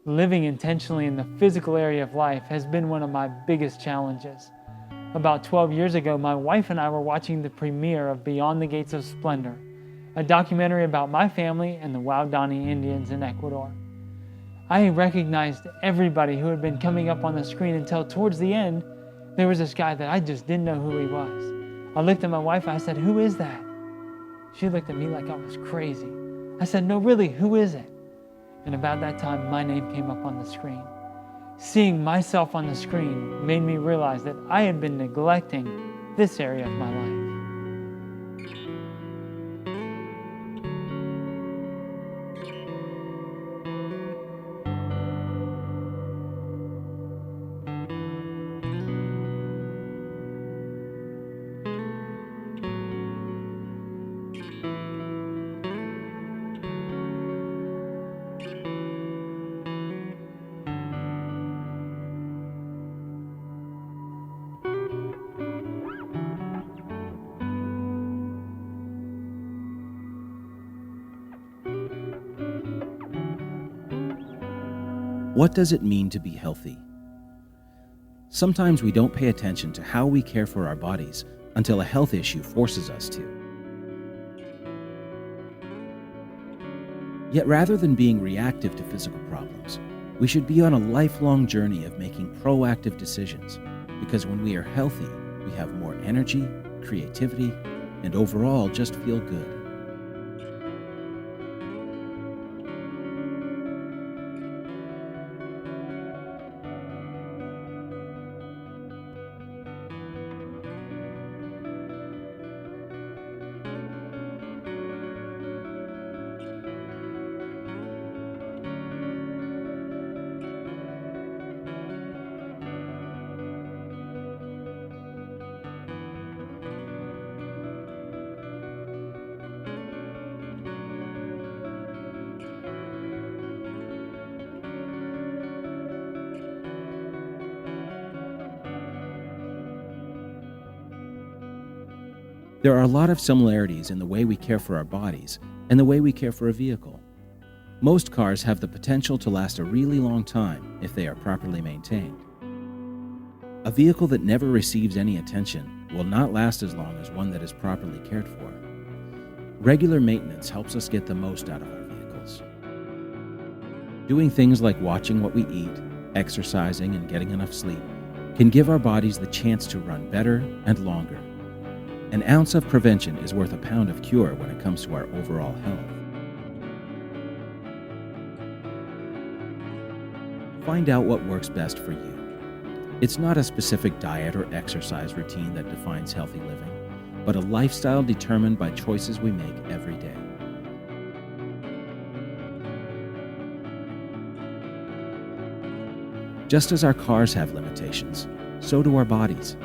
Living intentionally in the physical area of life has been one of my biggest challenges. About 12 years ago, my wife and I were watching the premiere of Beyond the Gates of Splendor, a documentary about my family and the Waodani Indians in Ecuador. I recognized everybody who had been coming up on the screen until towards the end, there was this guy that I just didn't know who he was. I looked at my wife and I said, "Who is that?" She looked at me like I was crazy. I said, "No, really, who is it?" And about that time, my name came up on the screen. Seeing myself on the screen made me realize that I had been neglecting this area of my life. What does it mean to be healthy? Sometimes we don't pay attention to how we care for our bodies until a health issue forces us to. Yet rather than being reactive to physical problems, we should be on a lifelong journey of making proactive decisions, because when we are healthy, we have more energy, creativity, and overall just feel good. There are a lot of similarities in the way we care for our bodies and the way we care for a vehicle. Most cars have the potential to last a really long time if they are properly maintained. A vehicle that never receives any attention will not last as long as one that is properly cared for. Regular maintenance helps us get the most out of our vehicles. Doing things like watching what we eat, exercising, and getting enough sleep can give our bodies the chance to run better and longer. An ounce of prevention is worth a pound of cure when it comes to our overall health. Find out what works best for you. It's not a specific diet or exercise routine that defines healthy living, but a lifestyle determined by choices we make every day. Just as our cars have limitations, so do our bodies.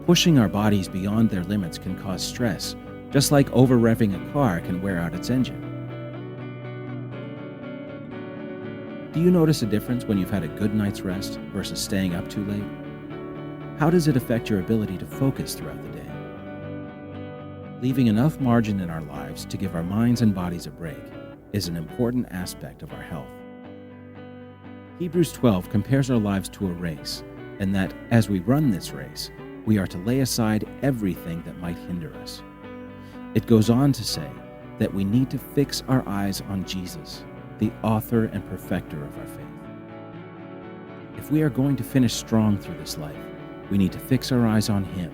Pushing our bodies beyond their limits can cause stress, just like over-revving a car can wear out its engine. Do you notice a difference when you've had a good night's rest versus staying up too late? How does it affect your ability to focus throughout the day? Leaving enough margin in our lives to give our minds and bodies a break is an important aspect of our health. Hebrews 12 compares our lives to a race, and that as we run this race, we are to lay aside everything that might hinder us. It goes on to say that we need to fix our eyes on Jesus, the author and perfecter of our faith. If we are going to finish strong through this life, we need to fix our eyes on Him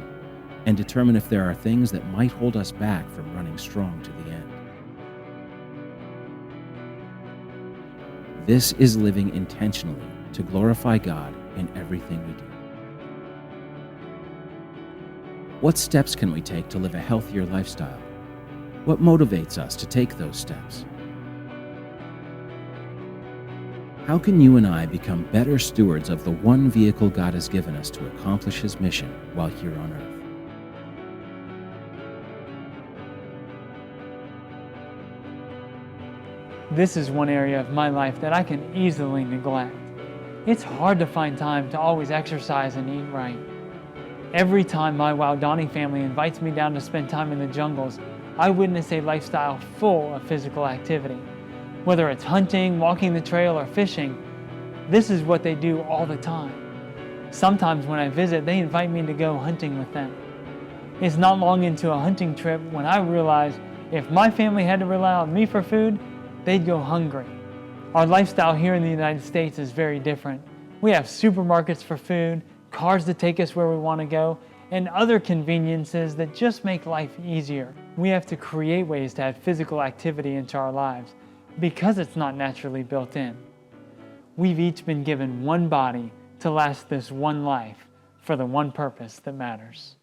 and determine if there are things that might hold us back from running strong to the end. This is living intentionally to glorify God in everything we do. What steps can we take to live a healthier lifestyle? What motivates us to take those steps? How can you and I become better stewards of the one vehicle God has given us to accomplish His mission while here on earth? This is one area of my life that I can easily neglect. It's hard to find time to always exercise and eat right. Every time my Waodani family invites me down to spend time in the jungles, I witness a lifestyle full of physical activity. Whether it's hunting, walking the trail, or fishing, This is what they do all the time. Sometimes when I visit, they invite me to go hunting with them. It's not long into a hunting trip when I realized if my family had to rely on me for food, they'd go hungry. Our lifestyle here in the United States is very different. We have supermarkets for food, cars to take us where we want to go, and other conveniences that just make life easier. We have to create ways to add physical activity into our lives because it's not naturally built in. We've each been given one body to last this one life for the one purpose that matters.